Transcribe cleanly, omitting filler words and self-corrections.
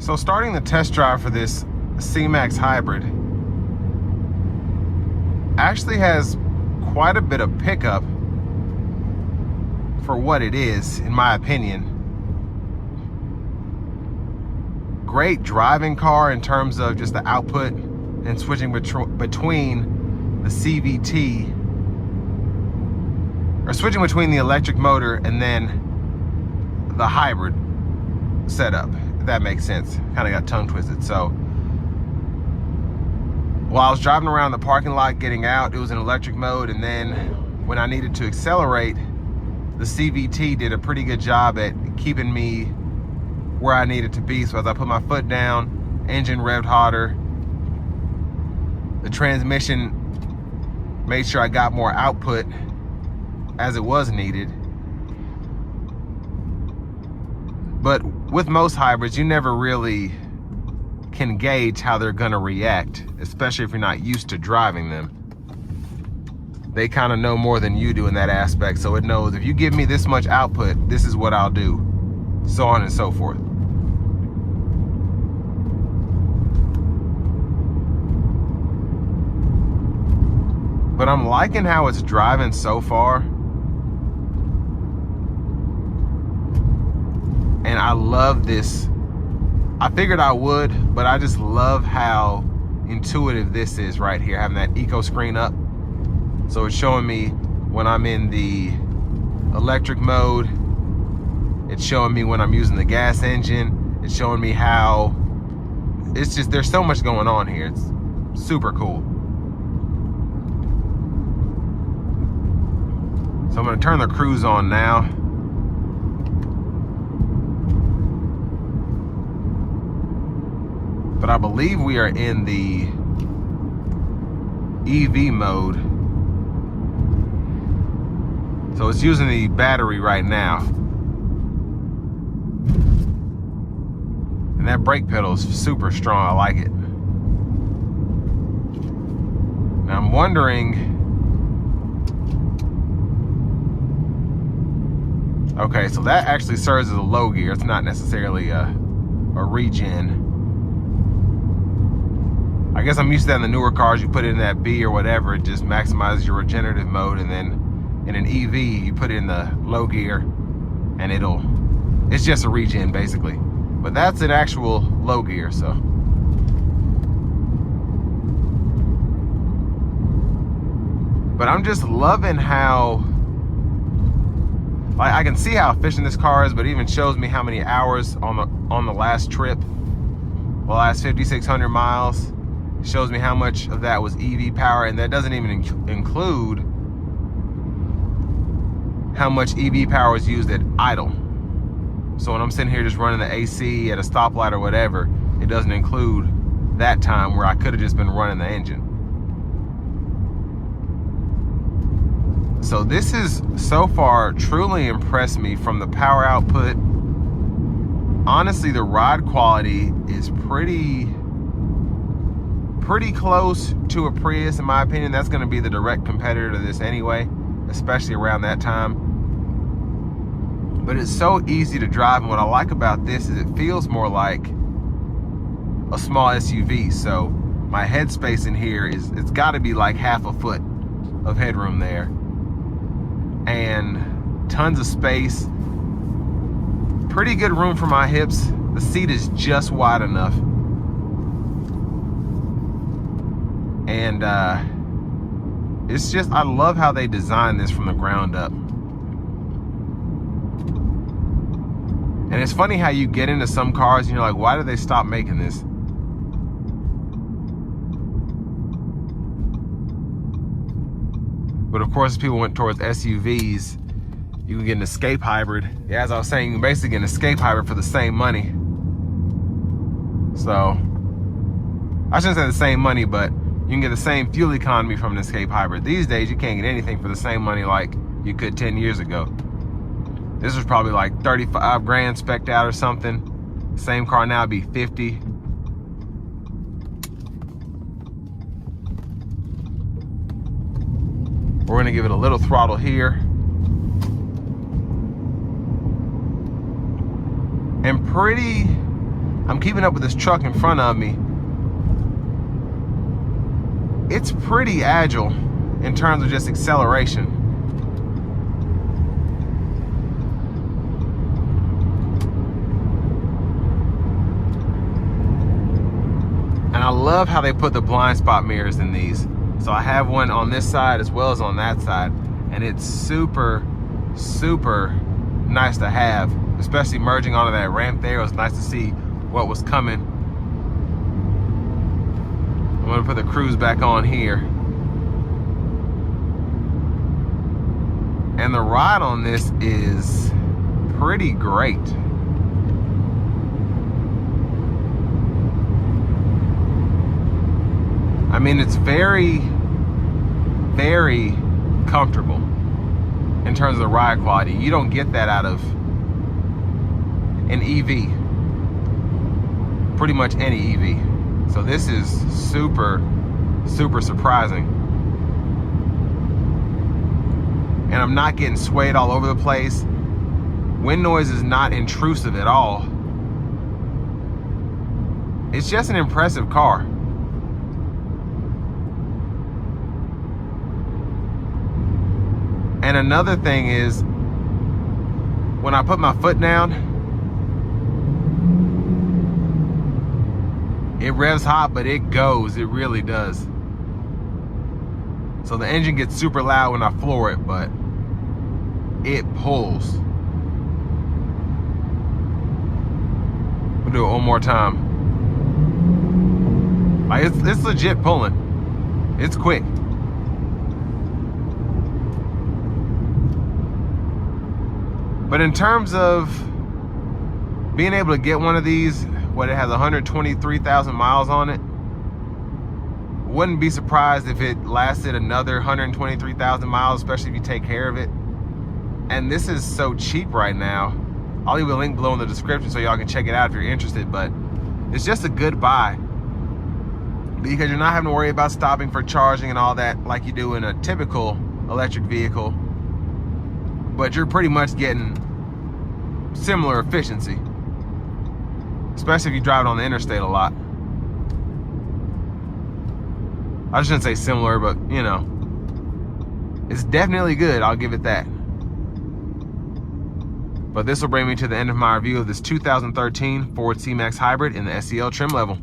So starting the test drive for this C-Max hybrid actually has quite a bit of pickup for what it is, in my opinion. Great driving car in terms of just the output and switching between the CVT, or switching between the electric motor and then the hybrid setup, if that makes sense. Kind of got tongue twisted. So while I was driving around the parking lot getting out, it was in electric mode, and then when I needed to accelerate, the CVT did a pretty good job at keeping me where I needed to be. So as I put my foot down, engine revved harder, the transmission made sure I got more output as it was needed. But with most hybrids, you never really can gauge how they're gonna react, especially if you're not used to driving them. They kind of know more than you do in that aspect, so it knows if you give me this much output, this is what I'll do, so on and so forth. But I'm liking how it's driving so far. And I love this. I figured I would, but I just love how intuitive this is right here, having that eco screen up. So it's showing me when I'm in the electric mode. It's showing me when I'm using the gas engine. It's showing me how, it's just, there's so much going on here. It's super cool. So I'm gonna turn the cruise on now. But I believe we are in the EV mode. So it's using the battery right now. And that brake pedal is super strong, I like it. Now I'm wondering, okay, so that actually serves as a low gear. It's not necessarily a regen. I guess I'm used to that in the newer cars. You put it in that B or whatever, it just maximizes your regenerative mode, and then in an EV, you put it in the low gear and it's just a regen basically. But that's an actual low gear, so. But I'm just loving how, like, I can see how efficient this car is, but it even shows me how many hours on the last trip, the last 5,600 miles. It shows me how much of that was EV power, and that doesn't even include how much EV power was used at idle. So when I'm sitting here just running the AC at a stoplight or whatever, it doesn't include that time where I could have just been running the engine. So this is so far truly impressed me from the power output. Honestly, the ride quality is pretty close to a Prius, in my opinion. That's going to be the direct competitor to this anyway, especially around that time. But it's so easy to drive, and what I like about this is it feels more like a small SUV. So my headspace in here it's got to be like half a foot of headroom there, and tons of space, pretty good room for my hips. The seat is just wide enough. And it's just, I love how they designed this from the ground up. And it's funny how you get into some cars and you're like, why did they stop making this? But of course, as people went towards SUVs, you can get an Escape hybrid. Yeah, as I was saying, you can basically get an Escape hybrid for the same money. So, I shouldn't say the same money, but you can get the same fuel economy from an Escape hybrid. These days, you can't get anything for the same money like you could 10 years ago. This was probably like 35 grand spec'd out or something. Same car now would be 50. We're gonna give it a little throttle here. And I'm keeping up with this truck in front of me. It's pretty agile in terms of just acceleration. And I love how they put the blind spot mirrors in these. So I have one on this side as well as on that side. And it's super, super nice to have, especially merging onto that ramp there. It was nice to see what was coming. I'm gonna put the cruise back on here. And the ride on this is pretty great. I mean, it's very, very comfortable in terms of the ride quality. You don't get that out of an EV. Pretty much any EV. So this is super, super surprising. And I'm not getting swayed all over the place. Wind noise is not intrusive at all. It's just an impressive car. And another thing is, when I put my foot down, it revs hot, but it goes. It really does. So the engine gets super loud when I floor it, but it pulls. We'll do it one more time. Like it's legit pulling. It's quick. But in terms of being able to get one of these, what, it has 123,000 miles on it. Wouldn't be surprised if it lasted another 123,000 miles, especially if you take care of it. And this is so cheap right now. I'll leave a link below in the description so y'all can check it out if you're interested, but it's just a good buy because you're not having to worry about stopping for charging and all that like you do in a typical electric vehicle, but you're pretty much getting similar efficiency, especially if you drive it on the interstate a lot. I shouldn't say similar, but you know, it's definitely good. I'll give it that. But this will bring me to the end of my review of this 2013 Ford C-Max Hybrid in the SEL trim level.